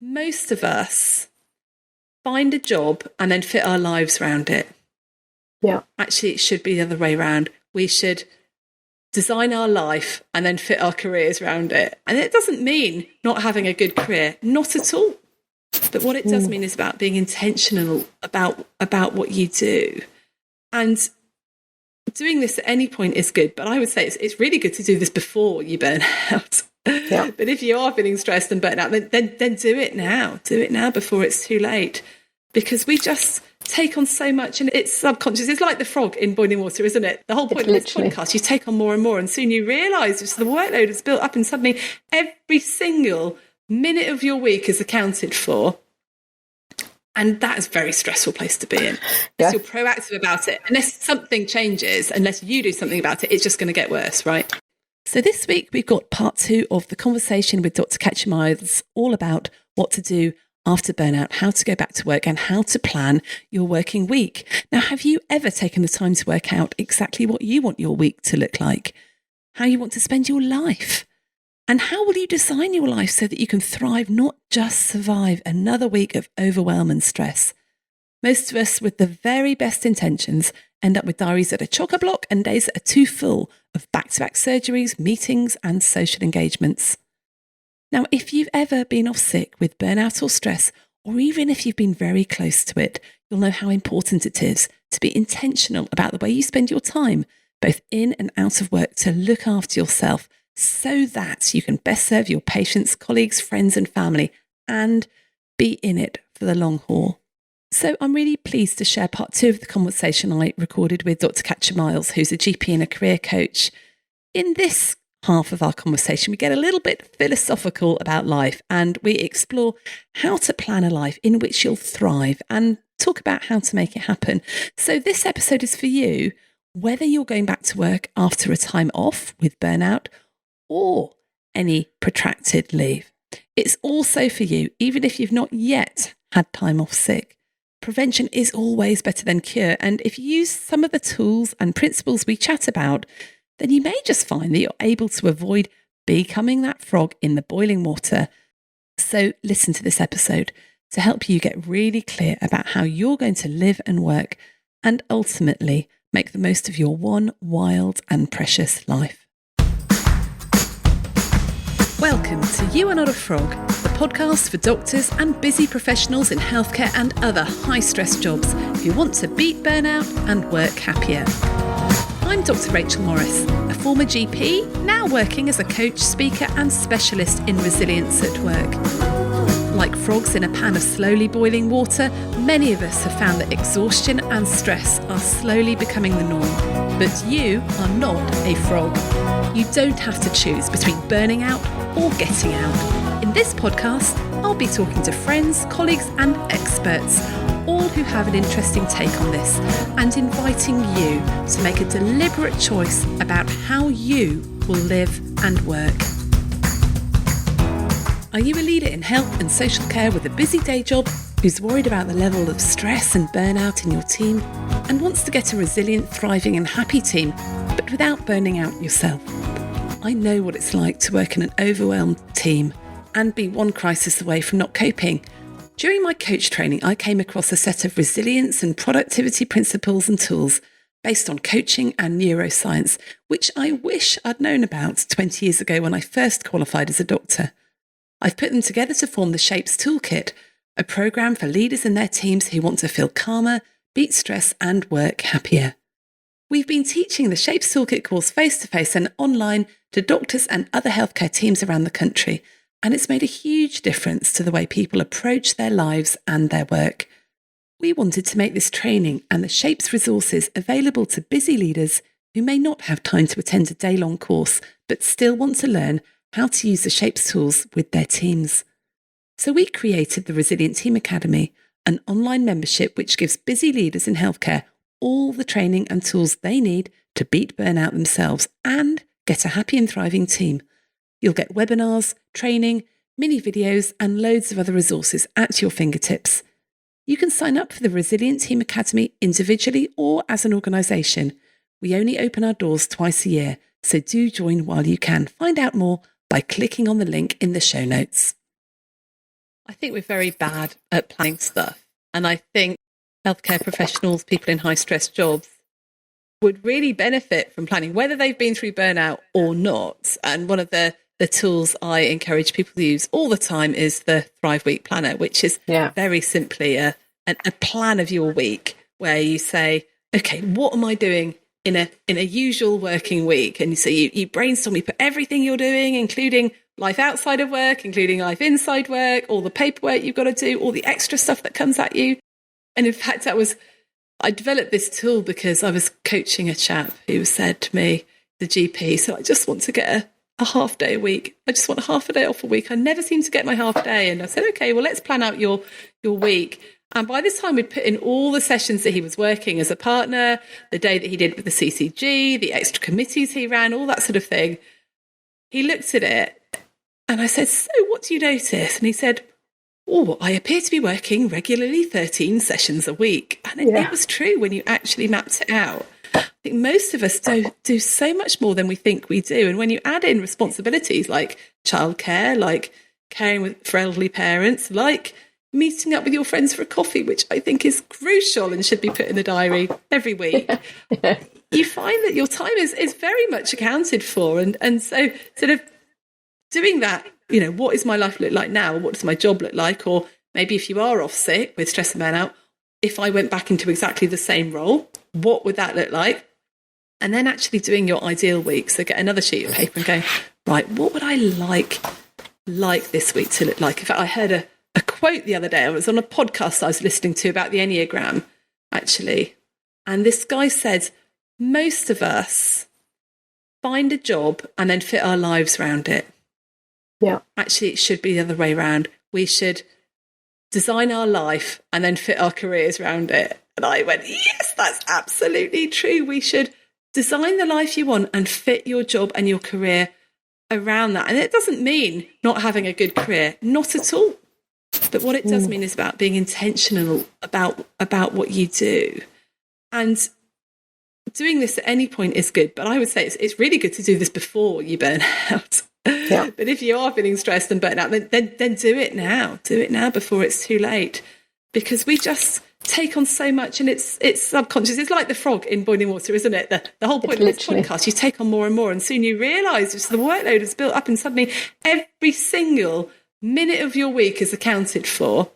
most of us find a job and then fit our lives around it. Yeah. Actually, it should be the other way around. We should design our life and then fit our careers around it. And it doesn't mean not having a good career, not at all. But what it does mean is about being intentional about what you do. And doing this at any point is good, but I would say it's really good to do this before you burn out. Yeah. But if you are feeling stressed and burnt out, then do it now. Do it now before it's too late. Because we just take on so much, and it's subconscious. It's like the frog in boiling water, isn't it? The whole point of this podcast, you take on more and more, and soon you realise the workload is built up, and suddenly every single minute of your week is accounted for. And that is a very stressful place to be in. Yeah. Unless you're proactive about it. Unless something changes, unless you do something about it, it's just going to get worse, right? So this week, we've got part 2 of the conversation with Dr Katya Miles, all about what to do after burnout, how to go back to work, and how to plan your working week. Now, have you ever taken the time to work out exactly what you want your week to look like? How you want to spend your life? And how will you design your life so that you can thrive, not just survive another week of overwhelm and stress? Most of us, with the very best intentions, end up with diaries that are chock-a-block and days that are too full of back-to-back surgeries, meetings, and social engagements. Now, if you've ever been off sick with burnout or stress, or even if you've been very close to it, you'll know how important it is to be intentional about the way you spend your time, both in and out of work, to look after yourself, so that you can best serve your patients, colleagues, friends and family, and be in it for the long haul. So I'm really pleased to share part 2 of the conversation I recorded with Dr Katya Miles, who's a GP and a career coach. In this half of our conversation, we get a little bit philosophical about life, and we explore how to plan a life in which you'll thrive and talk about how to make it happen. So this episode is for you, whether you're going back to work after a time off with burnout, or any protracted leave. It's also for you, even if you've not yet had time off sick. Prevention is always better than cure. And if you use some of the tools and principles we chat about, then you may just find that you're able to avoid becoming that frog in the boiling water. So listen to this episode to help you get really clear about how you're going to live and work, and ultimately make the most of your one wild and precious life. Welcome to You Are Not a Frog, the podcast for doctors and busy professionals in healthcare and other high-stress jobs who want to beat burnout and work happier. I'm Dr Rachel Morris, a former GP, now working as a coach, speaker and specialist in resilience at work. Like frogs in a pan of slowly boiling water, many of us have found that exhaustion and stress are slowly becoming the norm. But you are not a frog. You don't have to choose between burning out or getting out. In this podcast, I'll be talking to friends, colleagues and experts, all who have an interesting take on this, and inviting you to make a deliberate choice about how you will live and work. Are you a leader in health and social care with a busy day job who's worried about the level of stress and burnout in your team and wants to get a resilient, thriving and happy team, but without burning out yourself? I know what it's like to work in an overwhelmed team and be one crisis away from not coping. During my coach training, I came across a set of resilience and productivity principles and tools based on coaching and neuroscience, which I wish I'd known about 20 years ago when I first qualified as a doctor. I've put them together to form the Shapes Toolkit, a program for leaders and their teams who want to feel calmer, beat stress and work happier. We've been teaching the Shapes Toolkit course face-to-face and online to doctors and other healthcare teams around the country, and it's made a huge difference to the way people approach their lives and their work. We wanted to make this training and the Shapes resources available to busy leaders who may not have time to attend a day-long course, but still want to learn how to use the Shapes tools with their teams. So we created the Resilient Team Academy, an online membership which gives busy leaders in healthcare all the training and tools they need to beat burnout themselves and get a happy and thriving team. You'll get webinars, training, mini videos, and loads of other resources at your fingertips. You can sign up for the Resilient Team Academy individually or as an organisation. We only open our doors twice a year, so do join while you can. Find out more by clicking on the link in the show notes. I think we're very bad at planning stuff. And I think healthcare professionals, people in high stress jobs, would really benefit from planning, whether they've been through burnout or not. And one of the tools I encourage people to use all the time is the Thrive Week Planner, which is very simply a plan of your week where you say, okay, what am I doing in a usual working week? And so you brainstorm, you put everything you're doing, including life outside of work, including life inside work, all the paperwork you've got to do, all the extra stuff that comes at you. And in fact, I developed this tool because I was coaching a chap who said to me, the GP, so I just want to get a half day a week. I just want half a day off a week. I never seem to get my half day. And I said, okay, well, let's plan out your week. And by this time, we'd put in all the sessions that he was working as a partner, the day that he did with the CCG, the extra committees he ran, all that sort of thing. He looked at it and I said, so what do you notice? And he said, oh, I appear to be working regularly 13 sessions a week. And it was true when you actually mapped it out. I think most of us do so much more than we think we do. And when you add in responsibilities like childcare, like caring for elderly parents, like meeting up with your friends for a coffee, which I think is crucial and should be put in the diary every week, you find that your time is very much accounted for. And so sort of doing that, what does my life look like now? What does my job look like? Or maybe if you are off sick with stress and burnout, if I went back into exactly the same role, what would that look like? And then actually doing your ideal week. So get another sheet of paper and going, right, what would I like this week to look like? In fact, I heard a quote the other day. I was on a podcast I was listening to about the Enneagram, actually. And this guy said, most of us find a job and then fit our lives around it. Yeah. Actually, it should be the other way around. We should design our life and then fit our careers around it. And I went, yes, that's absolutely true. We should design the life you want and fit your job and your career around that. And it doesn't mean not having a good career, not at all. But what it does mean is about being intentional about what you do. And doing this at any point is good. But I would say it's really good to do this before you burn out. Yeah. But if you are feeling stressed and burnt out, then do it now. Do it now before it's too late. Because we just take on so much and it's subconscious. It's like the frog in boiling water, isn't it? The whole point of this podcast, you take on more and more and soon you realise just the workload is built up and suddenly every single minute of your week is accounted for.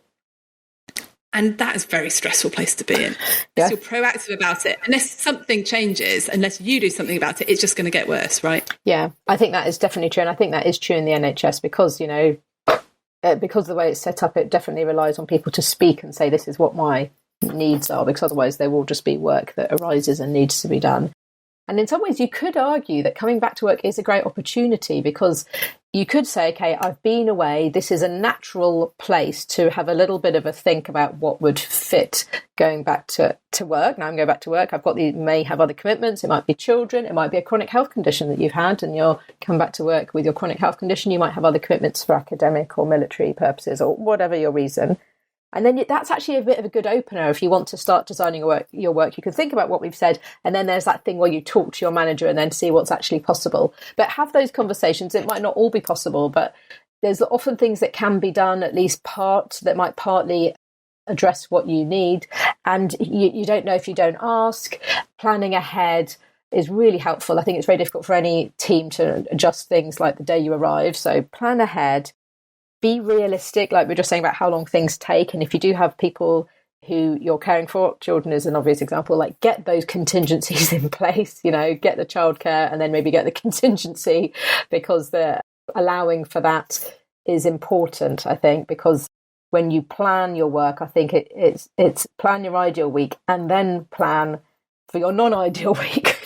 And that is a very stressful place to be in. Yeah. So you're proactive about it. Unless something changes, unless you do something about it, it's just going to get worse, right? Yeah, I think that is definitely true. And I think that is true in the NHS because, because of the way it's set up, it definitely relies on people to speak and say, this is what my needs are, because otherwise there will just be work that arises and needs to be done. And in some ways, you could argue that coming back to work is a great opportunity because you could say, okay, I've been away. This is a natural place to have a little bit of a think about what would fit going back to work. Now I'm going back to work. May have other commitments. It might be children. It might be a chronic health condition that you've had and you're coming back to work with your chronic health condition. You might have other commitments for academic or military purposes or whatever your reason. And then that's actually a bit of a good opener. If you want to start designing your work, you can think about what we've said. And then there's that thing where you talk to your manager and then see what's actually possible. But have those conversations. It might not all be possible, but there's often things that can be done, at least that might partly address what you need. And you don't know if you don't ask. Planning ahead is really helpful. I think it's very difficult for any team to adjust things like the day you arrive. So plan ahead. Be realistic, like we we're just saying about how long things take. And if you do have people who you're caring for, children is an obvious example, like get those contingencies in place, get the childcare and then maybe get the contingency because the allowing for that is important, I think, because when you plan your work, I think it's plan your ideal week and then plan for your non-ideal week,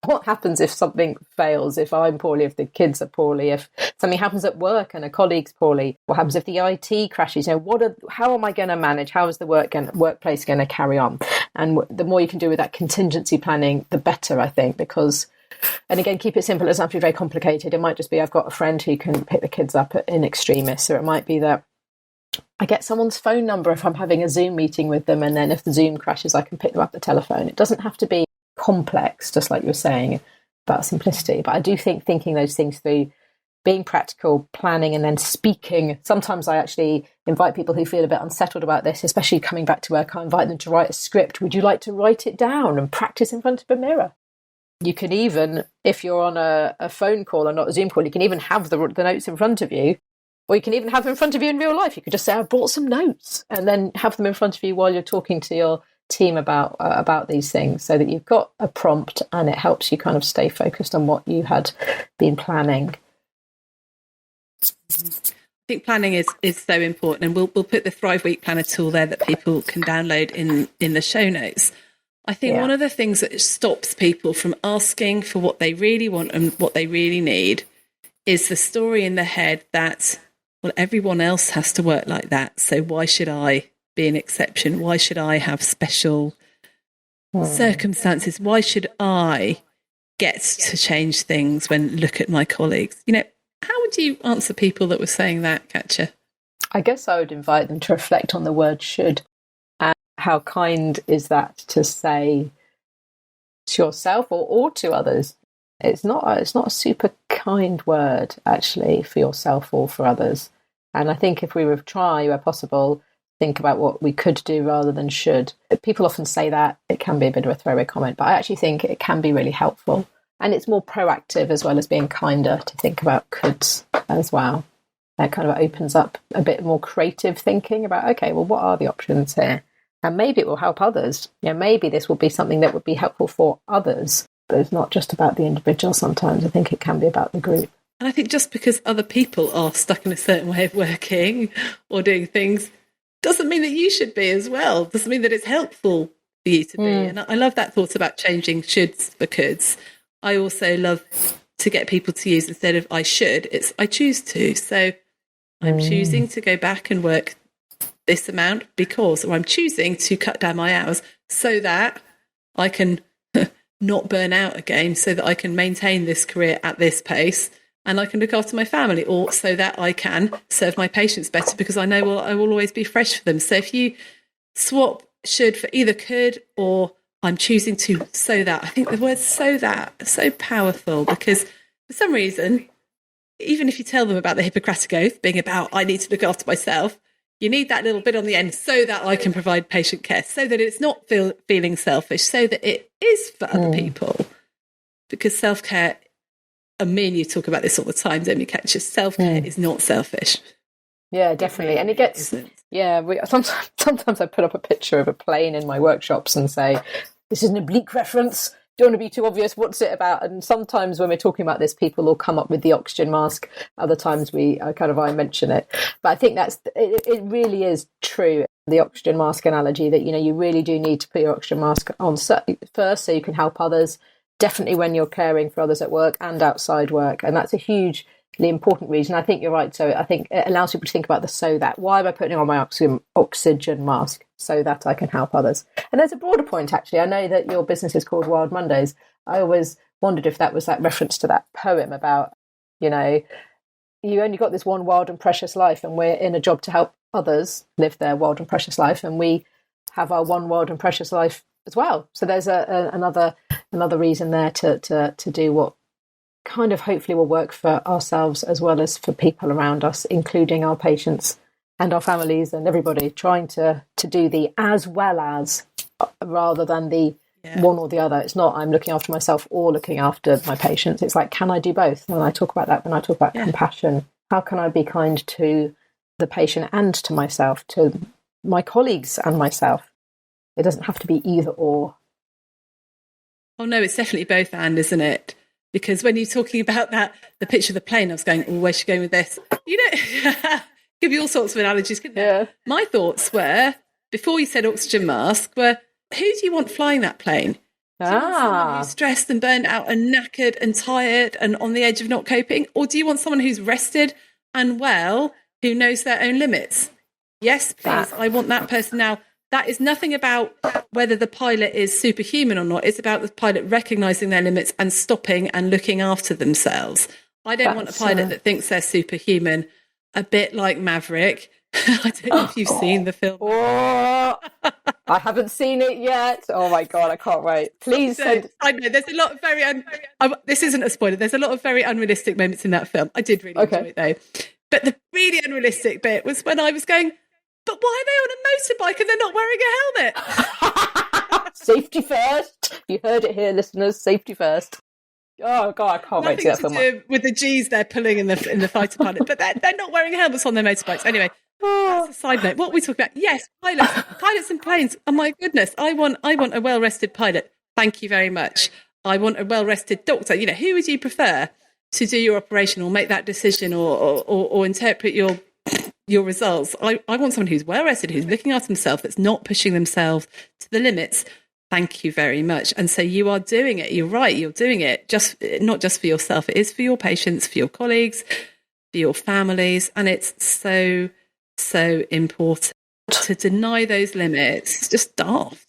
What happens if something fails, if I'm poorly, if the kids are poorly, if something happens at work and a colleague's poorly? What happens if the IT crashes? How am I going to manage? How is the workplace going to carry on? And the more you can do with that contingency planning, the better, I think, because, and again, keep it simple. It doesn't have to be very complicated. It might just be I've got a friend who can pick the kids up in extremis, or it might be that I get someone's phone number if I'm having a Zoom meeting with them, and then if the Zoom crashes, I can pick them up the telephone. It doesn't have to be complex, just like you're saying about simplicity. But I do think thinking those things through being practical, planning, and then speaking. Sometimes I actually invite people who feel a bit unsettled about this, especially coming back to work. I invite them to write a script. Would you like to write it down and practice in front of a mirror? You can even, if you're on a phone call and not a Zoom call, you can even have the notes in front of you, or you can even have them in front of you in real life. You could just say, I brought some notes, and then have them in front of you while you're talking to your team about these things, so that you've got a prompt and it helps you kind of stay focused on what you had been planning. I think planning is so important, and we'll put the Thrive Week Planner tool there that people can download in the show notes. I think one of the things that stops people from asking for what they really want and what they really need is the story in their head that, well, everyone else has to work like that, so why should I be an exception? Why should I have special circumstances? Why should I get to change things when look at my colleagues? How would you answer people that were saying that, Katya? I guess I would invite them to reflect on the word should, and how kind is that to say to yourself or to others. It's not a super kind word, actually, for yourself or for others. And I think if we would try, where possible, think about what we could do rather than should. People often say that it can be a bit of a throwaway comment, but I actually think it can be really helpful. And it's more proactive as well as being kinder to think about coulds as well. That kind of opens up a bit more creative thinking about, okay, well, what are the options here? And maybe it will help others. Maybe this will be something that would be helpful for others. But it's not just about the individual sometimes. I think it can be about the group. And I think just because other people are stuck in a certain way of working or doing things doesn't mean that you should be as well. Doesn't mean that it's helpful for you to be. And I love that thought about changing shoulds for coulds. I also love to get people to use, instead of I should, it's I choose to. So I'm choosing to go back and work this amount because, or I'm choosing to cut down my hours so that I can not burn out again, so that I can maintain this career at this pace and I can look after my family, or so that I can serve my patients better because I know I will always be fresh for them. So if you swap should for either could or I'm choosing to, so that, I think the word so that is so powerful, because for some reason, even if you tell them about the Hippocratic Oath being about I need to look after myself, you need that little bit on the end so that I can provide patient care, so that it's not feeling selfish, so that it is for other people. Because self-care, and me and you talk about this all the time, don't we, Katya? Self-care is not selfish. Yeah, definitely. And it gets, sometimes I put up a picture of a plane in my workshops and say, this is an oblique reference. Don't want to be too obvious. What's it about? And sometimes when we're talking about this, people will come up with the oxygen mask. Other times I mention it. But I think it really is true, the oxygen mask analogy, that, you really do need to put your oxygen mask on first so you can help others. Definitely when you're caring for others at work and outside work. And that's a hugely important reason. I think you're right. So I think it allows people to think about the so that. Why am I putting on my oxygen mask? So that I can help others. And there's a broader point, actually. I know that your business is called Wild Mondays. I always wondered if that was that reference to that poem about, you only got this one wild and precious life, and we're in a job to help others live their wild and precious life, and we have our one wild and precious life as well. So there's another reason there to do what kind of hopefully will work for ourselves as well as for people around us, including our patients and our families and everybody, trying to do the as well as rather than the one or the other. It's not I'm looking after myself or looking after my patients. It's like, can I do both? When I talk about that, when I talk about compassion, how can I be kind to the patient and to myself, to my colleagues and myself? It doesn't have to be either or. Oh no, it's definitely both and, isn't it? Because when you're talking about that, the picture of the plane, I was going, oh, where's she going with this? Give you all sorts of analogies, couldn't you? My thoughts were, before you said oxygen mask, were, who do you want flying that plane? Do you want someone who's stressed and burnt out and knackered and tired and on the edge of not coping? Or do you want someone who's rested and well, who knows their own limits? Yes, please. I want that person. Now, that is nothing about whether the pilot is superhuman or not. It's about the pilot recognising their limits and stopping and looking after themselves. I don't want a pilot that thinks they're superhuman, a bit like Maverick. I don't know if you've seen the film. I haven't seen it yet. Oh my God, I can't wait. Please send. I know there's a lot of very this isn't a spoiler. There's a lot of very unrealistic moments in that film. I did really enjoy it though. But the really unrealistic bit was when I was going, but why are they on a motorbike and they're not wearing a helmet? Safety first. You heard it here, listeners. Safety first. Oh God, I can't wait to see that film. Do with the G's they're pulling in the fighter pilot, but they're not wearing helmets on their motorbikes. Anyway, that's a side note. What are we talking about? Yes, pilots and planes. Oh my goodness, I want a well-rested pilot. Thank you very much. I want a well-rested doctor. You know, who would you prefer to do your operation or make that decision or interpret your results? I want someone who's well-rested, who's looking after themselves, that's not pushing themselves to the limits. Thank you very much. And so you are doing it. You're right. You're doing it not just for yourself. It is for your patients, for your colleagues, for your families. And it's so, so important to deny those limits. It's just daft.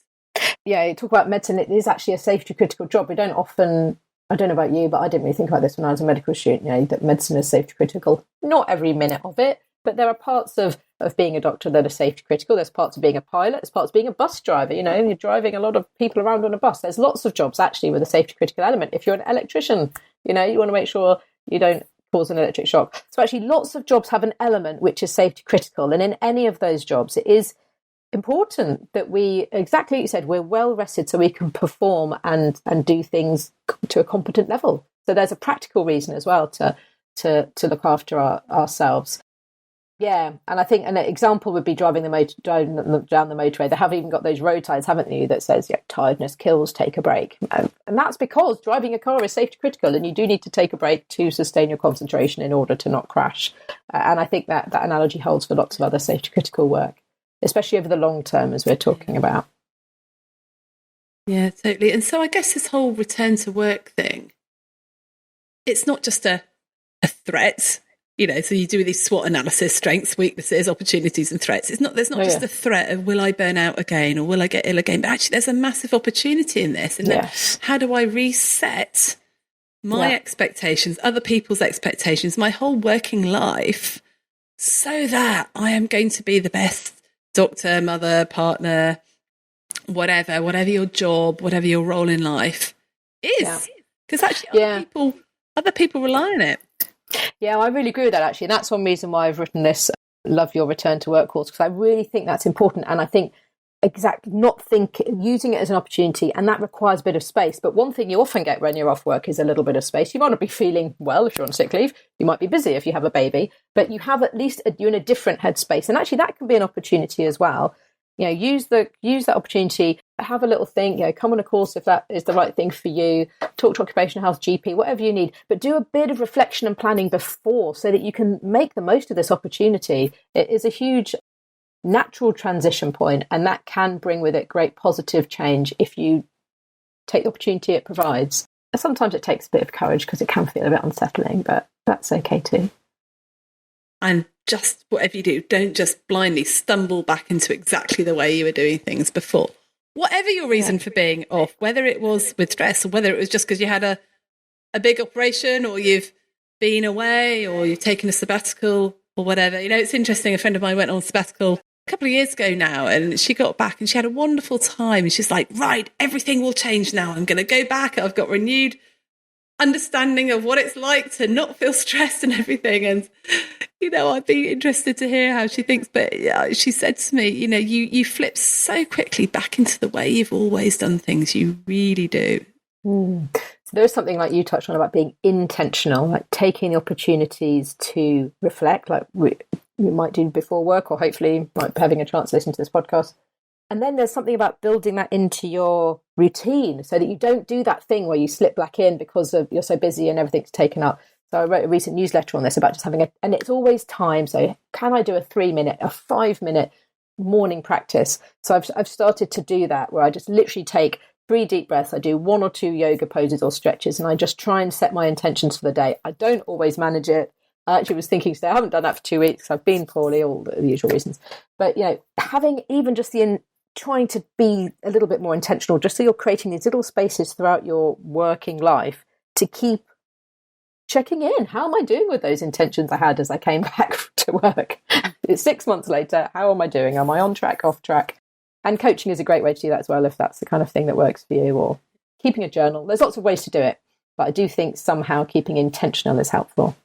Yeah, you talk about medicine. It is actually a safety critical job. We don't often, I don't know about you, but I didn't really think about this when I was a medical student, that medicine is safety critical. Not every minute of it, but there are parts of being a doctor that are safety critical. There's parts of being a pilot. There's parts of being a bus driver. You're driving a lot of people around on a bus. There's lots of jobs actually with a safety critical element. If you're an electrician, you want to make sure you don't cause an electric shock. So actually lots of jobs have an element which is safety critical. And in any of those jobs, it is important that we, exactly what you said, we're well rested so we can perform and do things to a competent level. So there's a practical reason as well to look after ourselves. Yeah, and I think an example would be driving down the motorway. They have even got those road signs, haven't you, that says tiredness kills, take a break. And that's because driving a car is safety critical and you do need to take a break to sustain your concentration in order to not crash. And I think that analogy holds for lots of other safety critical work, especially over the long term, as we're talking about. Yeah, totally. And so I guess this whole return to work thing, it's not just a threat. So you do these SWOT analysis, strengths, weaknesses, opportunities and threats. There's not just a threat of will I burn out again or will I get ill again, but actually there's a massive opportunity in this. And how do I reset my expectations, other people's expectations, my whole working life so that I am going to be the best doctor, mother, partner, whatever your job, whatever your role in life is. Because actually other people rely on it. Yeah, I really agree with that, actually. And that's one reason why I've written this Love Your Return to Work course, because I really think that's important. And I think using it as an opportunity, and that requires a bit of space. But one thing you often get when you're off work is a little bit of space. You might not be feeling well if you're on sick leave. You might be busy if you have a baby, but you have at least you're in a different headspace. And actually that can be an opportunity as well. Use that opportunity, have a little think, come on a course if that is the right thing for you, talk to occupational health GP, whatever you need, but do a bit of reflection and planning before so that you can make the most of this opportunity. It is a huge natural transition point, and that can bring with it great positive change if you take the opportunity it provides. Sometimes it takes a bit of courage because it can feel a bit unsettling, but that's okay too. And just whatever you do, don't just blindly stumble back into exactly the way you were doing things before. Whatever your reason for being off, whether it was with stress or whether it was just because you had a big operation or you've been away or you've taken a sabbatical or whatever. It's interesting. A friend of mine went on sabbatical a couple of years ago now, and she got back and she had a wonderful time. And she's like, right, everything will change now. I'm going to go back. I've got renewed understanding of what it's like to not feel stressed and everything. And I'd be interested to hear how she thinks. But she said to me, you flip so quickly back into the way you've always done things. You really do. So there's something like you touched on about being intentional, like taking the opportunities to reflect, like we might do before work, or hopefully like having a chance to listen to this podcast. And then there's something about building that into your routine so that you don't do that thing where you slip back in because you're so busy and everything's taken up. So I wrote a recent newsletter on this about just having and it's always time. So can I do a 3-minute, a 5-minute morning practice? So I've started to do that where I just literally take 3 deep breaths. I do 1 or 2 yoga poses or stretches, and I just try and set my intentions for the day. I don't always manage it. I actually was thinking today, I haven't done that for 2 weeks. I've been poorly, all the usual reasons. But, having even just trying to be a little bit more intentional, just so you're creating these little spaces throughout your working life to keep checking in. How am I doing with those intentions I had as I came back to work? It's 6 months later. How am I doing? Am I on track, off track? And coaching is a great way to do that as well, if that's the kind of thing that works for you, or keeping a journal. There's lots of ways to do it, but I do think somehow keeping intentional is helpful.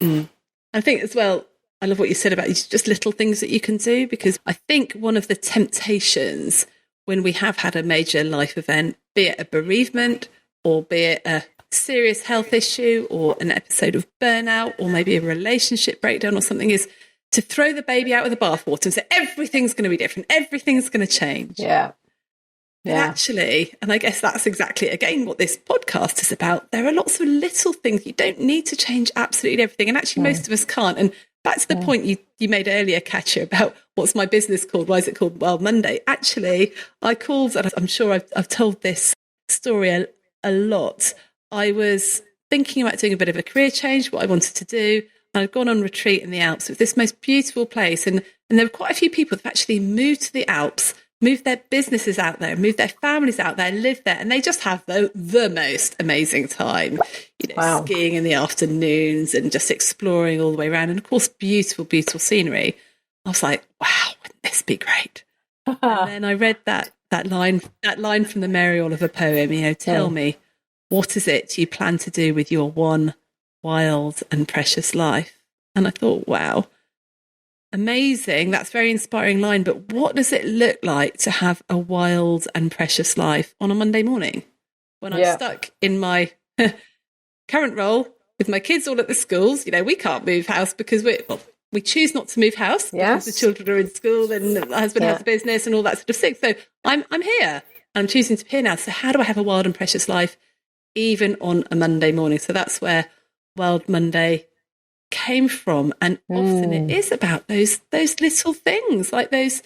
I think as well, I love what you said about just little things that you can do, because I think one of the temptations when we have had a major life event, be it a bereavement or be it a serious health issue or an episode of burnout or maybe a relationship breakdown or something, is to throw the baby out with the bathwater and say everything's going to be different, everything's going to change. Yeah. But actually, and I guess that's exactly, again, what this podcast is about, there are lots of little things. You don't need to change absolutely everything. And actually, most of us can't. And back to the point you made earlier, Katya, about what's my business called? Why is it called Wild Monday? Actually, I called, and I'm sure I've told this story a lot. I was thinking about doing a bit of a career change, what I wanted to do. And I'd gone on retreat in the Alps. It was this most beautiful place. And there were quite a few people that have actually moved to the Alps, moved their businesses out there, moved their families out there, lived there, and they just have the most amazing time, skiing in the afternoons and just exploring all the way around. And of course, beautiful, beautiful scenery. I was like, wow, wouldn't this be great? And then I read that line from the Mary Oliver poem, tell me, what is it you plan to do with your one wild and precious life? And I thought, wow, amazing. That's a very inspiring line. But what does it look like to have a wild and precious life on a Monday morning when I'm stuck in my current role with my kids all at the schools? We can't move house because we choose not to move house because the children are in school and the husband has a business and all that sort of thing. So I'm here. I'm choosing to be here now. So how do I have a wild and precious life even on a Monday morning? So that's where Wild Monday came from. And often it is about those little things, like those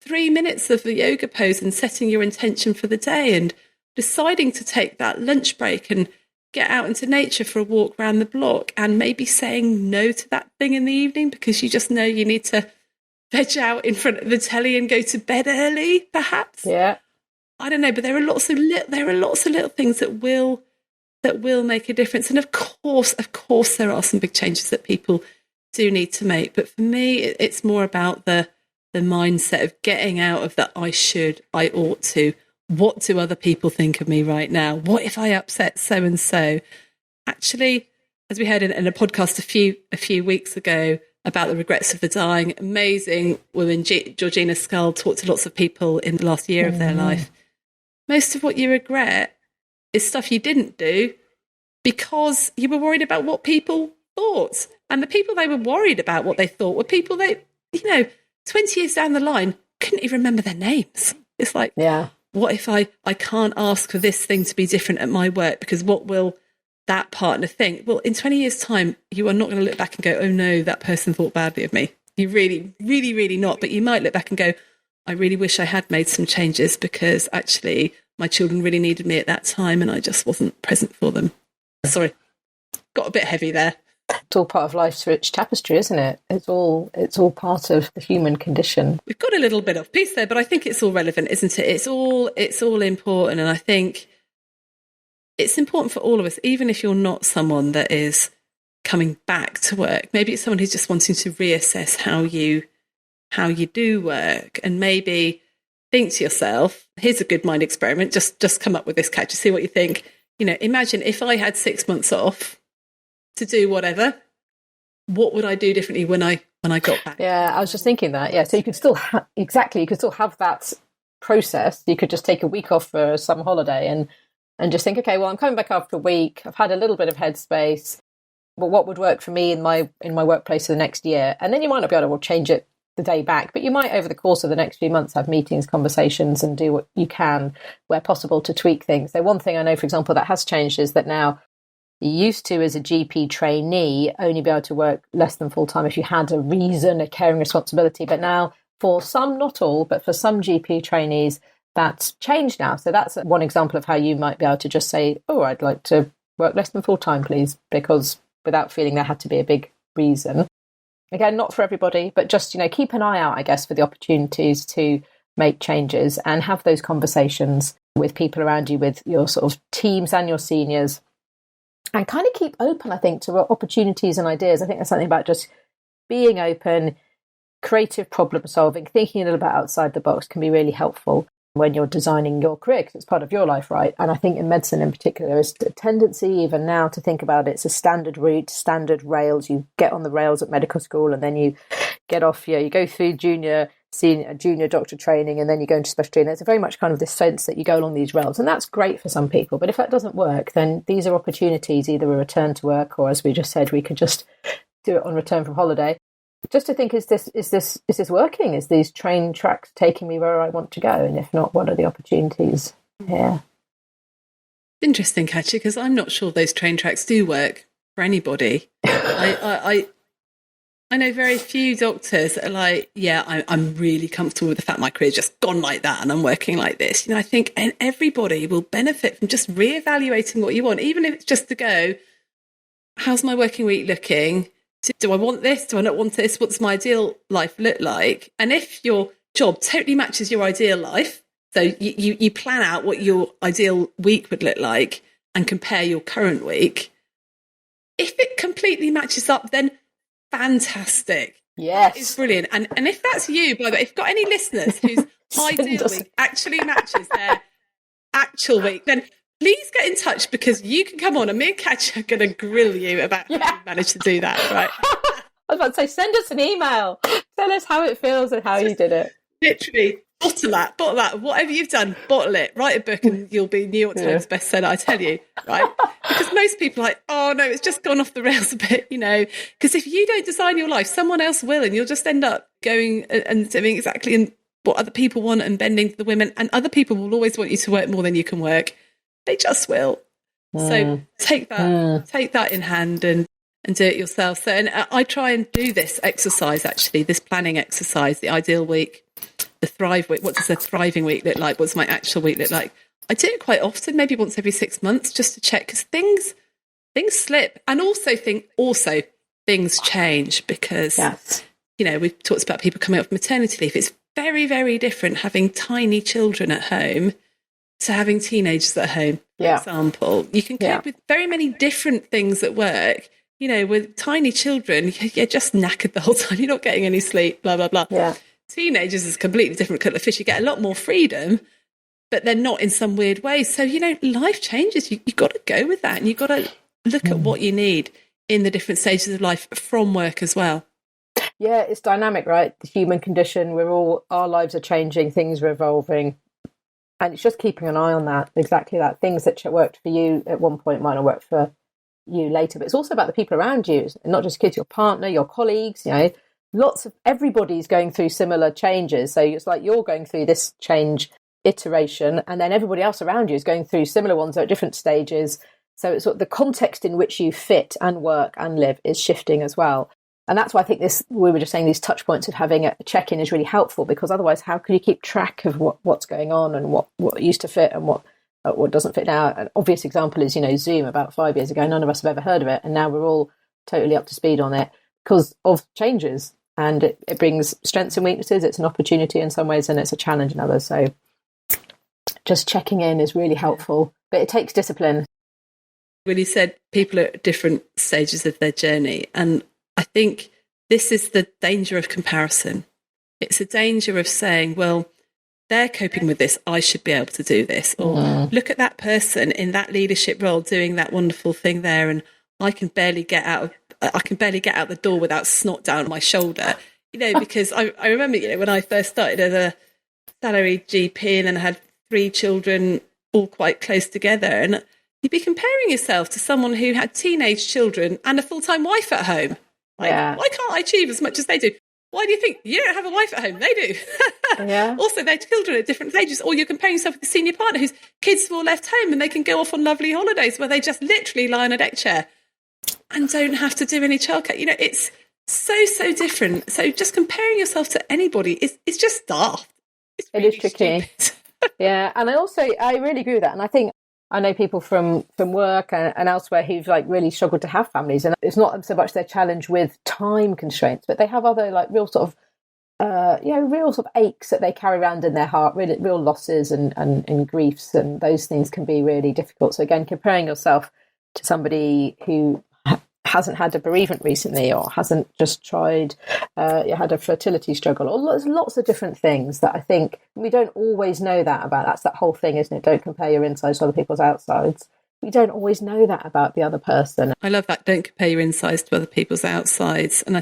3 minutes of the yoga pose and setting your intention for the day and deciding to take that lunch break and get out into nature for a walk around the block, and maybe saying no to that thing in the evening because you just know you need to veg out in front of the telly and go to bed early, perhaps. Yeah. I don't know, but there are lots of little things that will make a difference. And of course, there are some big changes that people do need to make. But for me, it's more about the mindset of getting out of that I should, I ought to. What do other people think of me right now? What if I upset so-and-so? Actually, as we heard in a podcast a few weeks ago about the regrets of the dying, amazing woman, Georgina Skull, talked to lots of people in the last year of their life. Most of what you regret is stuff you didn't do because you were worried about what people thought. And the people they were worried about what they thought were people that, 20 years down the line, couldn't even remember their names. It's like, what if I can't ask for this thing to be different at my work because what will that partner think? Well, in 20 years' time, you are not going to look back and go, oh no, that person thought badly of me. You really, really, really not. But you might look back and go, I really wish I had made some changes because actually my children really needed me at that time and I just wasn't present for them. Sorry, got a bit heavy there. It's all part of life's rich tapestry, isn't it? It's all part of the human condition. We've got a little bit off piece there, but I think it's all relevant, isn't it? It's all important, and I think it's important for all of us, even if you're not someone that is coming back to work. Maybe it's someone who's just wanting to reassess how you do work, and maybe think to yourself, here's a good mind experiment, just come up with this catch, see what you think. Imagine if I had 6 months off to do whatever, what would I do differently when I got back? Yeah, I was just thinking that. Yeah, so you could still you could still have that process. You could just take a week off for some holiday and just think, okay, well, I'm coming back after a week. I've had a little bit of headspace. But what would work for me in my workplace for the next year? And then you might not be able to change it the day back, but you might over the course of the next few months have meetings, conversations, and do what you can where possible to tweak things. So one thing I know, for example, that has changed is that now you used to, as a GP trainee, only be able to work less than full time if you had a reason, a caring responsibility. But now for some, not all, but for some GP trainees, that's changed now. So that's one example of how you might be able to just say, oh, I'd like to work less than full time, please, because without feeling there had to be a big reason. Again, not for everybody, but just, keep an eye out, I guess, for the opportunities to make changes and have those conversations with people around you, with your sort of teams and your seniors, and kind of keep open, I think, to opportunities and ideas. I think there's something about just being open, creative problem solving, thinking a little bit outside the box can be really helpful when you're designing your career, because it's part of your life, right? And I think in medicine in particular, there is a tendency even now to think about it's a standard route, standard rails. You get on the rails at medical school and then you get off, you go through junior doctor training and then you go into specialty. And there's a very much kind of this sense that you go along these rails. And that's great for some people. But if that doesn't work, then these are opportunities, either a return to work or, as we just said, we could just do it on return from holiday. Just to think, is this working? Is these train tracks taking me where I want to go? And if not, what are the opportunities here? Interesting, Katya, because I'm not sure those train tracks do work for anybody. I know very few doctors that are like, I'm really comfortable with the fact my career's just gone like that and I'm working like this. I think everybody will benefit from just reevaluating what you want, even if it's just to go, how's my working week looking? Do I want this? Do I not want this? What's my ideal life look like? And if your job totally matches your ideal life, so you plan out what your ideal week would look like and compare your current week. If it completely matches up, then fantastic. Yes. It's brilliant. And if that's you, by the way, if you've got any listeners whose ideal week actually matches their actual week, then please get in touch, because you can come on and me and Katya are going to grill you about how you managed to do that, right? I was about to say, send us an email. Tell us how it feels and how you did it. Literally, bottle that. Whatever you've done, bottle it. Write a book and you'll be New York Times bestseller, I tell you, right? Because most people are like, oh no, it's just gone off the rails a bit, because if you don't design your life, someone else will, and you'll just end up going and doing exactly what other people want and bending to the women, and other people will always want you to work more than you can work. They just will. So take that in hand and do it yourself. So, and I try and do this exercise, actually, this planning exercise, the ideal week, the thrive week. What does a thriving week look like? What's my actual week look like? I do it quite often, maybe once every 6 months, just to check, because things slip, and also things change, because we've talked about people coming up with maternity leave. It's very, very different having tiny children at home to having teenagers at home, for example. You can cope with very many different things at work. With tiny children, you're just knackered the whole time. You're not getting any sleep, blah, blah, blah. Yeah. Teenagers is a completely different kettle of fish. You get a lot more freedom, but they're not in some weird way. So, life changes. You've got to go with that, and you've got to look at what you need in the different stages of life from work as well. Yeah, it's dynamic, right? The human condition, our lives are changing, things are evolving. And it's just keeping an eye on that, exactly that. Things that worked for you at one point might not work for you later. But it's also about the people around you, not just kids, your partner, your colleagues, everybody's going through similar changes. So it's like you're going through this change iteration, and then everybody else around you is going through similar ones at different stages. So it's sort of the context in which you fit and work and live is shifting as well. And that's why I think we were just saying these touch points of having a check-in is really helpful, because otherwise how can you keep track of what's going on and what used to fit and what doesn't fit now? An obvious example is, Zoom about 5 years ago. None of us have ever heard of it. And now we're all totally up to speed on it because of changes. And it brings strengths and weaknesses. It's an opportunity in some ways and it's a challenge in others. So just checking in is really helpful. But it takes discipline. Really said people are at different stages of their journey. And I think this is the danger of comparison. It's a danger of saying, well, they're coping with this, I should be able to do this. Or look at that person in that leadership role doing that wonderful thing there, and I can barely get out the door without snot down my shoulder. Because I remember, when I first started as a salaried GP and then I had 3 children all quite close together, and you'd be comparing yourself to someone who had teenage children and a full-time wife at home. Why can't I achieve as much as they do? Why do you think you don't have a wife at home? They do. Also, their children at different ages. Or you're comparing yourself with a senior partner whose kids have all left home and they can go off on lovely holidays where they just literally lie on a deck chair and don't have to do any childcare. It's so different. So just comparing yourself to anybody is just daft. It is tricky. Yeah, and I really agree with that. And I think I know people from work and elsewhere who've really struggled to have families, and it's not so much their challenge with time constraints, but they have other real sort of aches that they carry around in their heart, real losses and griefs, and those things can be really difficult. So again, comparing yourself to somebody who hasn't had a bereavement recently, or hasn't just tried, had a fertility struggle, or lots of different things that I think we don't always know that about. That's that whole thing, isn't it? Don't compare your insides to other people's outsides. We don't always know that about the other person. I love that. Don't compare your insides to other people's outsides. And I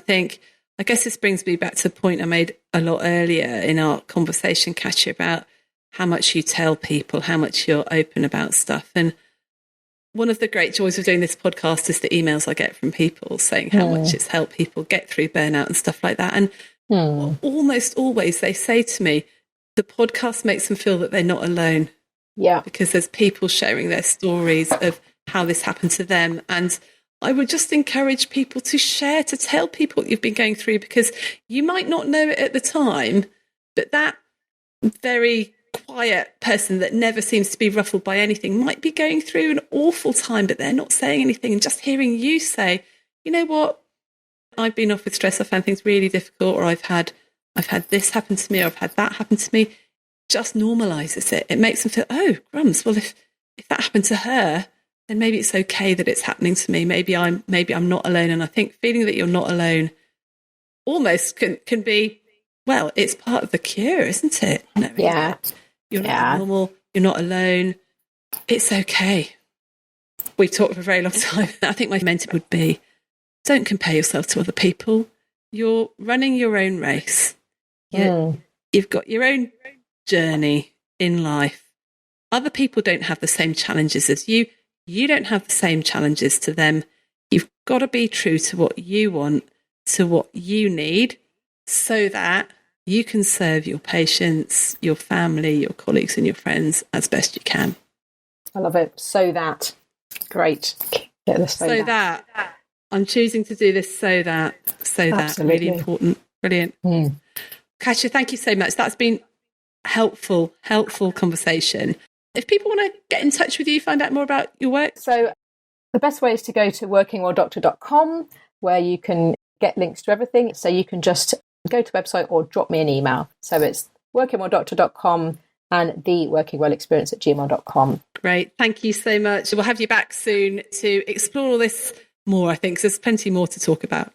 guess this brings me back to the point I made a lot earlier in our conversation, Katya, about how much you tell people, how much you're open about stuff. And one of the great joys of doing this podcast is the emails I get from people saying how much it's helped people get through burnout and stuff like that. And almost always they say to me, the podcast makes them feel that they're not alone. Yeah. Because there's people sharing their stories of how this happened to them. And I would just encourage people to share, to tell people what you've been going through, because you might not know it at the time, but that very quiet person that never seems to be ruffled by anything might be going through an awful time, but they're not saying anything. And just hearing you say, you know what, I've been off with stress, I found things really difficult, or I've had this happen to me, or I've had that happen to me, just normalizes it. It makes them feel, oh, crumbs, well, if that happened to her, then maybe it's okay that it's happening to me. Maybe I'm not alone. And I think feeling that you're not alone almost can be, well, it's part of the cure, isn't it? Yeah. You're not normal. You're not alone. It's okay. We've talked for a very long time. I think my mentor would be, don't compare yourself to other people. You're running your own race. You've got your own journey in life. Other people don't have the same challenges as you. You don't have the same challenges to them. You've got to be true to what you want, to what you need, so that you can serve your patients, your family, your colleagues and your friends as best you can. I love it. So that. Great. So that. I'm choosing to do this so that. Absolutely. Really important. Brilliant. Katya, thank you so much. That's been helpful conversation. If people want to get in touch with you, find out more about your work. So the best way is to go to workingwelldoctor.com, where you can get links to everything. So you can just go to the website or drop me an email. So it's workingwelldoctor.com and theworkingwellexperience@gmail.com. Great. Thank you so much. We'll have you back soon to explore all this more, I think, 'cause there's plenty more to talk about.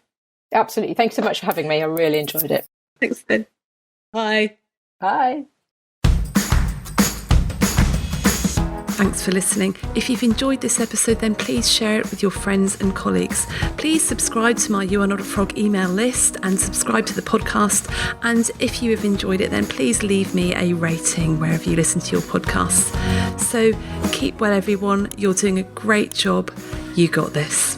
Absolutely. Thanks so much for having me. I really enjoyed it. Thanks, Ben. Bye. Bye. Thanks for listening. If you've enjoyed this episode, then please share it with your friends and colleagues. Please subscribe to my You Are Not a Frog email list and subscribe to the podcast. And if you have enjoyed it, then please leave me a rating wherever you listen to your podcasts. So keep well, everyone. You're doing a great job. You got this.